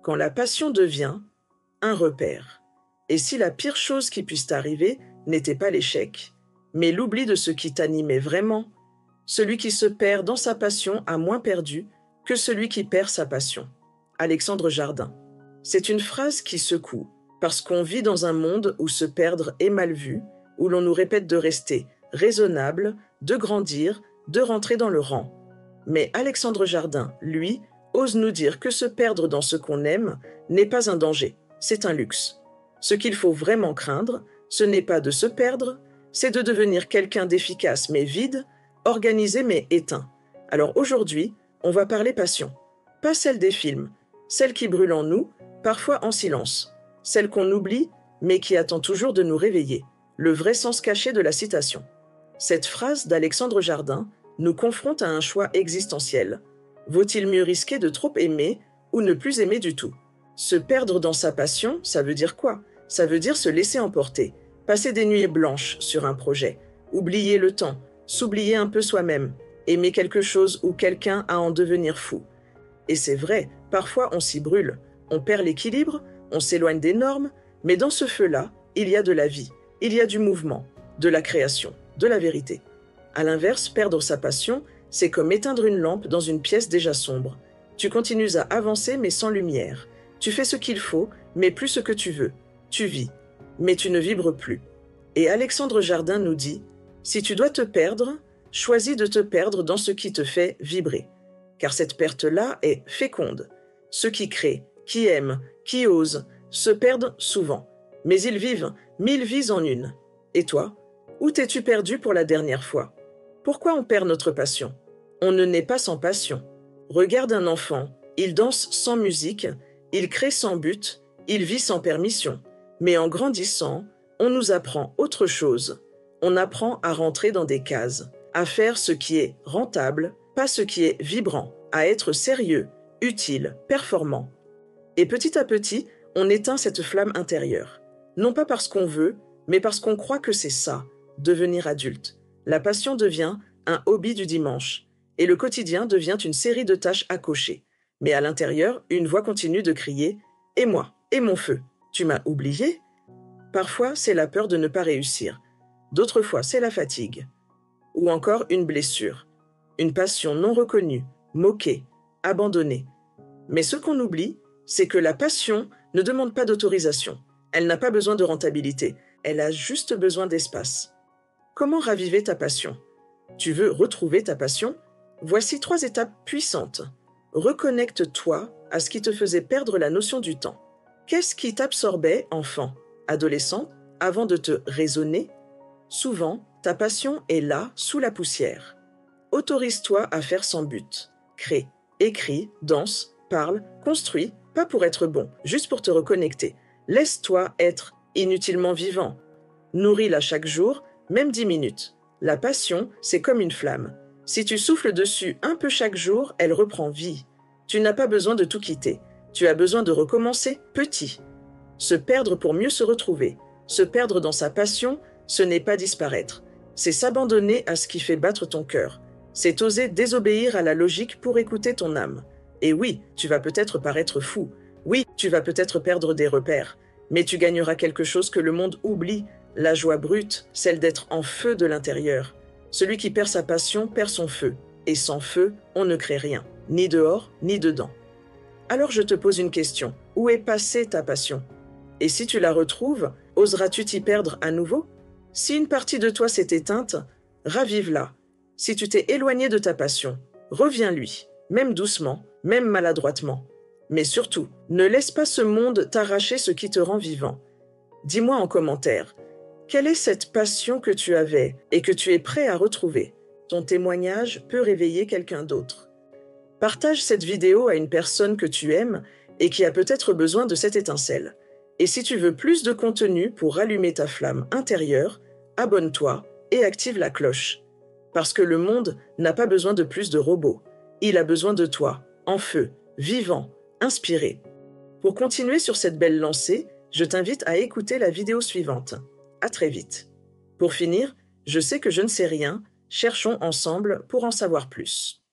quand la passion devient un repère. Et si la pire chose qui puisse t'arriver n'était pas l'échec, mais l'oubli de ce qui t'animait vraiment, celui qui se perd dans sa passion a moins perdu que celui qui perd sa passion. Alexandre Jardin. C'est une phrase qui secoue, parce qu'on vit dans un monde où se perdre est mal vu, où l'on nous répète de rester raisonnable, de grandir, de rentrer dans le rang. Mais Alexandre Jardin, lui, ose nous dire que se perdre dans ce qu'on aime n'est pas un danger, c'est un luxe. Ce qu'il faut vraiment craindre, ce n'est pas de se perdre, c'est de devenir quelqu'un d'efficace mais vide, organisé mais éteint. Alors aujourd'hui, on va parler passion. Pas celle des films, celle qui brûle en nous, parfois en silence. Celle qu'on oublie, mais qui attend toujours de nous réveiller. Le vrai sens caché de la citation. Cette phrase d'Alexandre Jardin nous confronte à un choix existentiel. Vaut-il mieux risquer de trop aimer ou ne plus aimer du tout? Se perdre dans sa passion, ça veut dire quoi? Ça veut dire se laisser emporter, passer des nuits blanches sur un projet, oublier le temps, s'oublier un peu soi-même, aimer quelque chose ou quelqu'un à en devenir fou. Et c'est vrai, parfois on s'y brûle, on perd l'équilibre, on s'éloigne des normes, mais dans ce feu-là, il y a de la vie, il y a du mouvement, de la création, de la vérité. À l'inverse, perdre sa passion, c'est comme éteindre une lampe dans une pièce déjà sombre. Tu continues à avancer mais sans lumière. Tu fais ce qu'il faut, mais plus ce que tu veux. Tu vis, mais tu ne vibres plus. Et Alexandre Jardin nous dit, si tu dois te perdre, choisis de te perdre dans ce qui te fait vibrer. Car cette perte-là est féconde. Ceux qui créent, qui aiment, qui osent, se perdent souvent. Mais ils vivent 1000 vies en une. Et toi, où t'es-tu perdu pour la dernière fois? Pourquoi on perd notre passion? On ne naît pas sans passion. Regarde un enfant, il danse sans musique, il crée sans but, il vit sans permission. Mais en grandissant, on nous apprend autre chose. On apprend à rentrer dans des cases, à faire ce qui est rentable, pas ce qui est vibrant, à être sérieux, utile, performant. Et petit à petit, on éteint cette flamme intérieure. Non pas parce qu'on veut, mais parce qu'on croit que c'est ça, devenir adulte. La passion devient un hobby du dimanche, et le quotidien devient une série de tâches à cocher. Mais à l'intérieur, une voix continue de crier « Et moi, et mon feu, tu m'as oublié ?» Parfois, c'est la peur de ne pas réussir. D'autres fois, c'est la fatigue. Ou encore une blessure. Une passion non reconnue, moquée, abandonnée. Mais ce qu'on oublie, c'est que la passion ne demande pas d'autorisation. Elle n'a pas besoin de rentabilité. Elle a juste besoin d'espace. Comment raviver ta passion? Tu veux retrouver ta passion? Voici 3 étapes puissantes. Reconnecte-toi à ce qui te faisait perdre la notion du temps. Qu'est-ce qui t'absorbait, enfant, adolescent, avant de te raisonner? Souvent, ta passion est là, sous la poussière. Autorise-toi à faire sans but. Crée, écris, danse, parle, construis, pas pour être bon, juste pour te reconnecter. Laisse-toi être inutilement vivant. Nourris-la chaque jour, même 10 minutes. La passion, c'est comme une flamme. Si tu souffles dessus un peu chaque jour, elle reprend vie. Tu n'as pas besoin de tout quitter. Tu as besoin de recommencer petit. Se perdre pour mieux se retrouver. Se perdre dans sa passion, ce n'est pas disparaître. C'est s'abandonner à ce qui fait battre ton cœur. C'est oser désobéir à la logique pour écouter ton âme. Et oui, tu vas peut-être paraître fou. Oui, tu vas peut-être perdre des repères. Mais tu gagneras quelque chose que le monde oublie. La joie brute, celle d'être en feu de l'intérieur. Celui qui perd sa passion perd son feu. Et sans feu, on ne crée rien. Ni dehors, ni dedans. Alors je te pose une question. Où est passée ta passion? Et si tu la retrouves, oseras-tu t'y perdre à nouveau? Si une partie de toi s'est éteinte, ravive-la. Si tu t'es éloigné de ta passion, reviens-lui, même doucement, même maladroitement. Mais surtout, ne laisse pas ce monde t'arracher ce qui te rend vivant. Dis-moi en commentaire, quelle est cette passion que tu avais et que tu es prêt à retrouver? Ton témoignage peut réveiller quelqu'un d'autre. Partage cette vidéo à une personne que tu aimes et qui a peut-être besoin de cette étincelle. Et si tu veux plus de contenu pour rallumer ta flamme intérieure, abonne-toi et active la cloche. Parce que le monde n'a pas besoin de plus de robots. Il a besoin de toi, en feu, vivant, inspiré. Pour continuer sur cette belle lancée, je t'invite à écouter la vidéo suivante. À très vite. Pour finir, je sais que je ne sais rien, cherchons ensemble pour en savoir plus.